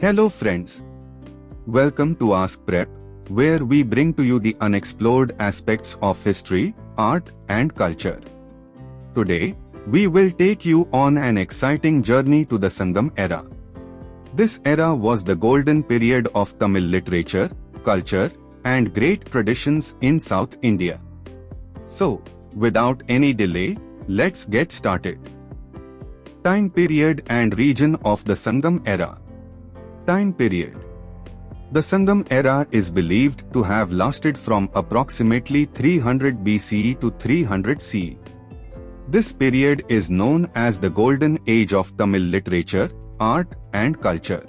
Hello friends. Welcome to AskPrep, where we bring to you the unexplored aspects of history, art and culture. Today, we will take you on an exciting journey to the Sangam Era. This era was the golden period of Tamil literature, culture and great traditions in South India. So, without any delay, let's get started. Time period and region of the Sangam Era. Time period. The Sangam Era is believed to have lasted from approximately 300 BCE to 300 CE. This period is known as the Golden Age of Tamil literature, art and culture.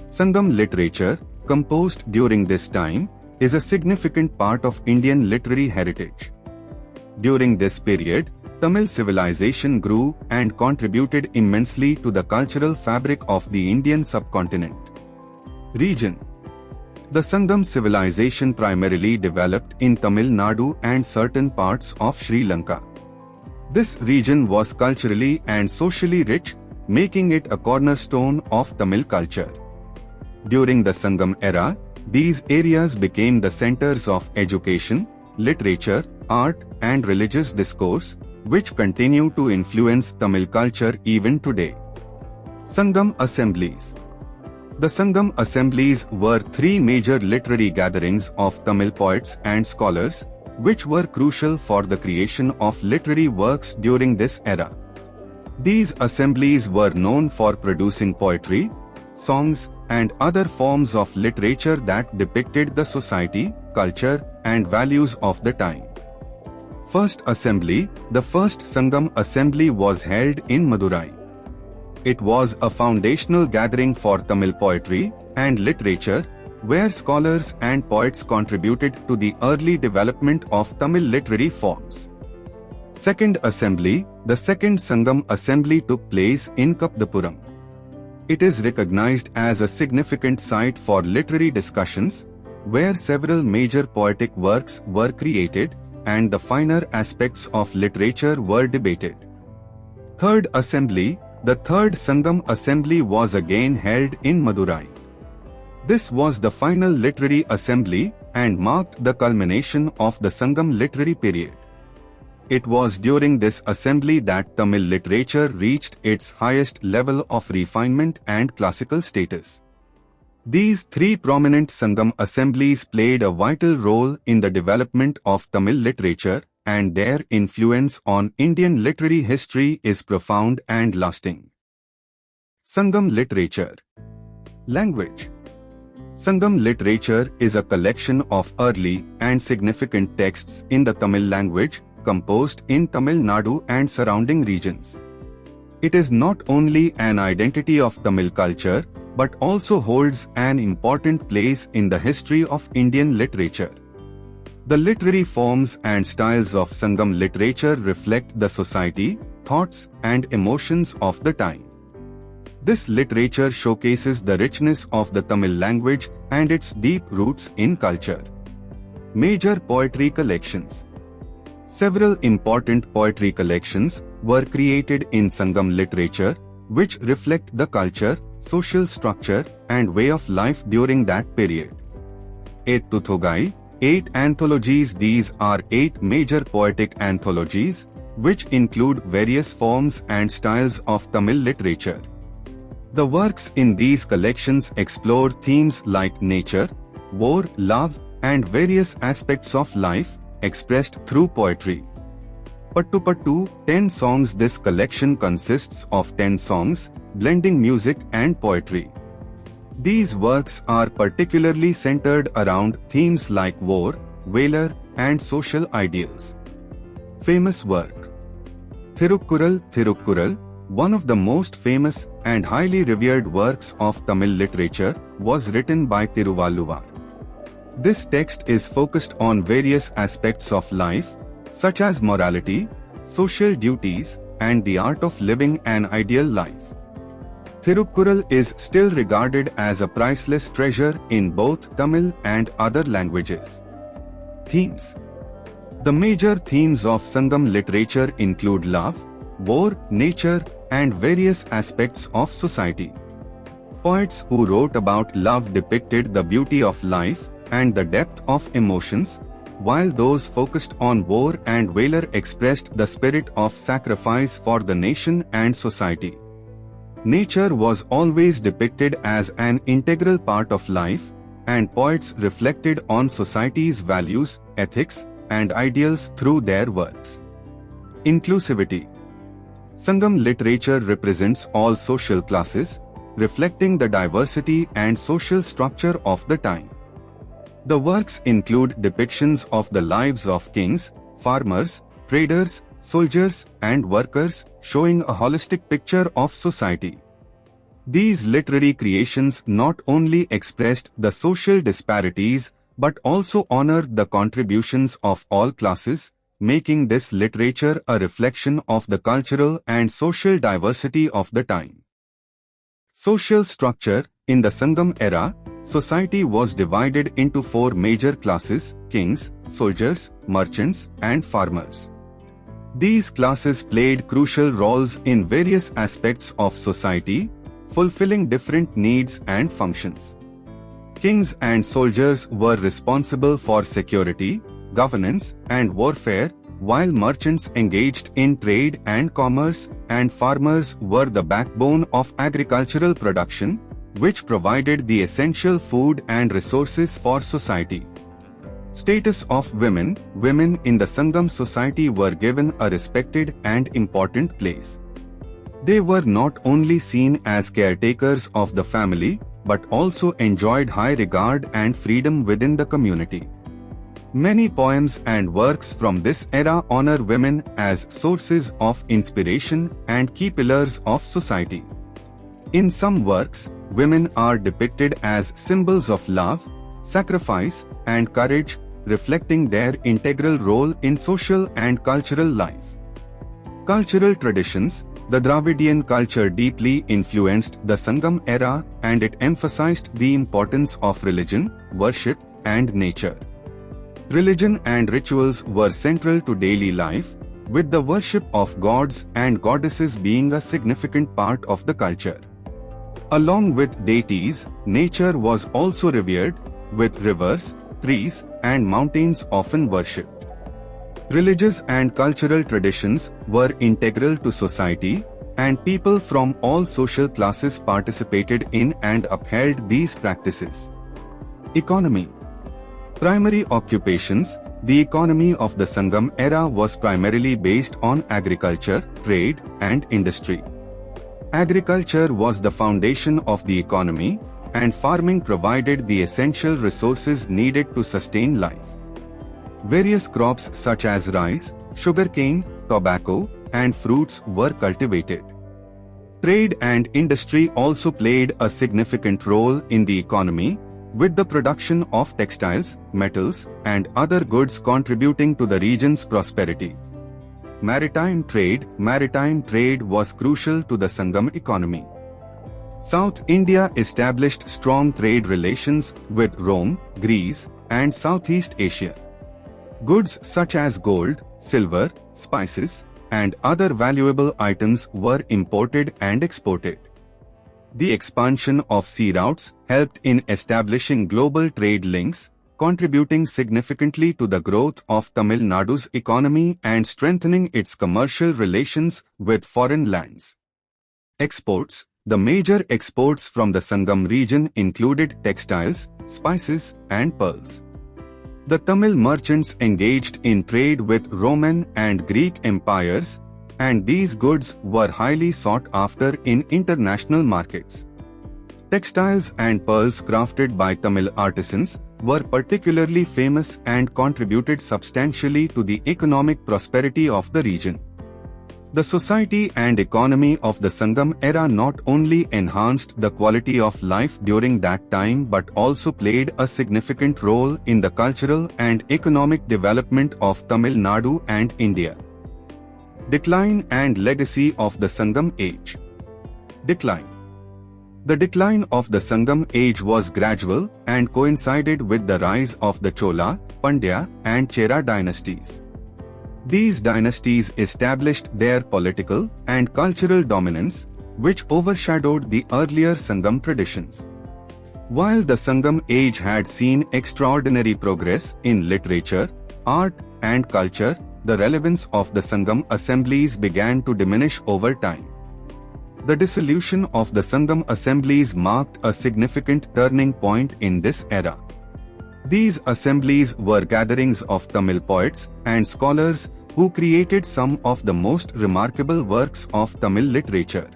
Sangam literature, composed during this time, is a significant part of Indian literary heritage. During this period, Tamil civilization grew and contributed immensely to the cultural fabric of the Indian subcontinent. Region. The Sangam civilization primarily developed in Tamil Nadu and certain parts of Sri Lanka. This region was culturally and socially rich, making it a cornerstone of Tamil culture. During the Sangam era, these areas became the centers of education, literature, art and religious discourse, which continue to influence Tamil culture even today. Sangam Assemblies. The Sangam Assemblies were three major literary gatherings of Tamil poets and scholars, which were crucial for the creation of literary works during this era. These assemblies were known for producing poetry, songs, and other forms of literature that depicted the society, culture, and values of the time. First Assembly. The first Sangam Assembly was held in Madurai. It was a foundational gathering for Tamil poetry and literature, where scholars and poets contributed to the early development of Tamil literary forms. Second Assembly. The second Sangam Assembly took place in Kapadapuram. It is recognized as a significant site for literary discussions, where several major poetic works were created and the finer aspects of literature were debated. Third Assembly. The third Sangam Assembly was again held in Madurai. This was the final literary assembly and marked the culmination of the Sangam literary period. It was during this assembly that Tamil literature reached its highest level of refinement and classical status. These three prominent Sangam assemblies played a vital role in the development of Tamil literature, and their influence on Indian literary history is profound and lasting. Sangam literature. Language. Sangam literature is a collection of early and significant texts in the Tamil language, composed in Tamil Nadu and surrounding regions. It is not only an identity of Tamil culture, but also holds an important place in the history of Indian literature. The literary forms and styles of Sangam literature reflect the society, thoughts and emotions of the time. This literature showcases the richness of the Tamil language and its deep roots in culture. Major poetry collections. Several important poetry collections were created in Sangam literature, which reflect the culture, social structure, and way of life during that period. Ettuthogai, 8 anthologies. These are 8 major poetic anthologies, which include various forms and styles of Tamil literature. The works in these collections explore themes like nature, war, love, and various aspects of life, expressed through poetry. Pattuppattu, 10 songs. This collection consists of 10 songs, blending music and poetry. These works are particularly centered around themes like war, valor, and social ideals. Famous work. Thirukkural, one of the most famous and highly revered works of Tamil literature, was written by Thiruvalluvar. This text is focused on various aspects of life, such as morality, social duties, and the art of living an ideal life. Thirukkural is still regarded as a priceless treasure in both Tamil and other languages. Themes. The major themes of Sangam literature include love, war, nature, and various aspects of society. Poets who wrote about love depicted the beauty of life and the depth of emotions, while those focused on war and valor expressed the spirit of sacrifice for the nation and society. Nature was always depicted as an integral part of life, and poets reflected on society's values, ethics, and ideals through their works. Inclusivity. Sangam literature represents all social classes, reflecting the diversity and social structure of the time. The works include depictions of the lives of kings, farmers, traders, soldiers, and workers, showing a holistic picture of society. These literary creations not only expressed the social disparities but also honored the contributions of all classes, making this literature a reflection of the cultural and social diversity of the time. Social structure. In the Sangam era, society was divided into four major classes: kings, soldiers, merchants, and farmers. These classes played crucial roles in various aspects of society, fulfilling different needs and functions. Kings and soldiers were responsible for security, governance, and warfare, while merchants engaged in trade and commerce, and farmers were the backbone of agricultural production, which provided the essential food and resources for society. Status of women. Women in the Sangam society were given a respected and important place. They were not only seen as caretakers of the family, but also enjoyed high regard and freedom within the community. Many poems and works from this era honor women as sources of inspiration and key pillars of society. In some works, women are depicted as symbols of love, sacrifice, and courage, reflecting their integral role in social and cultural life. Cultural traditions. The Dravidian culture deeply influenced the Sangam era, and it emphasized the importance of religion, worship, and nature. Religion and rituals were central to daily life, with the worship of gods and goddesses being a significant part of the culture. Along with deities, nature was also revered, with rivers, trees, and mountains often worshipped. Religious and cultural traditions were integral to society, and people from all social classes participated in and upheld these practices. Economy. Primary occupations. The economy of the Sangam era was primarily based on agriculture, trade, and industry. Agriculture was the foundation of the economy, and farming provided the essential resources needed to sustain life. Various crops such as rice, sugarcane, tobacco, and fruits were cultivated. Trade and industry also played a significant role in the economy, with the production of textiles, metals, and other goods contributing to the region's prosperity. Maritime trade. Maritime trade was crucial to the Sangam economy. South India established strong trade relations with Rome, Greece, and Southeast Asia. Goods such as gold, silver, spices, and other valuable items were imported and exported. The expansion of sea routes helped in establishing global trade links, contributing significantly to the growth of Tamil Nadu's economy and strengthening its commercial relations with foreign lands. Exports. The major exports from the Sangam region included textiles, spices, and pearls. The Tamil merchants engaged in trade with Roman and Greek empires, and these goods were highly sought after in international markets. Textiles and pearls crafted by Tamil artisans were particularly famous and contributed substantially to the economic prosperity of the region. The society and economy of the Sangam era not only enhanced the quality of life during that time but also played a significant role in the cultural and economic development of Tamil Nadu and India. Decline and legacy of the Sangam age. Decline. The decline of the Sangam age was gradual and coincided with the rise of the Chola, Pandya, and Chera dynasties. These dynasties established their political and cultural dominance, which overshadowed the earlier Sangam traditions. While the Sangam age had seen extraordinary progress in literature, art, and culture, the relevance of the Sangam assemblies began to diminish over time. The dissolution of the Sangam assemblies marked a significant turning point in this era. These assemblies were gatherings of Tamil poets and scholars who created some of the most remarkable works of Tamil literature.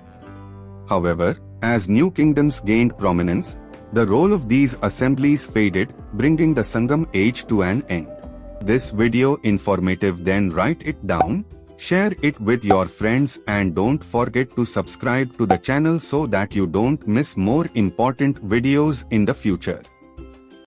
However, as new kingdoms gained prominence, the role of these assemblies faded, bringing the Sangam age to an end. This video informative, then write it down, share it with your friends, and don't forget to subscribe to the channel so that you don't miss more important videos in the future.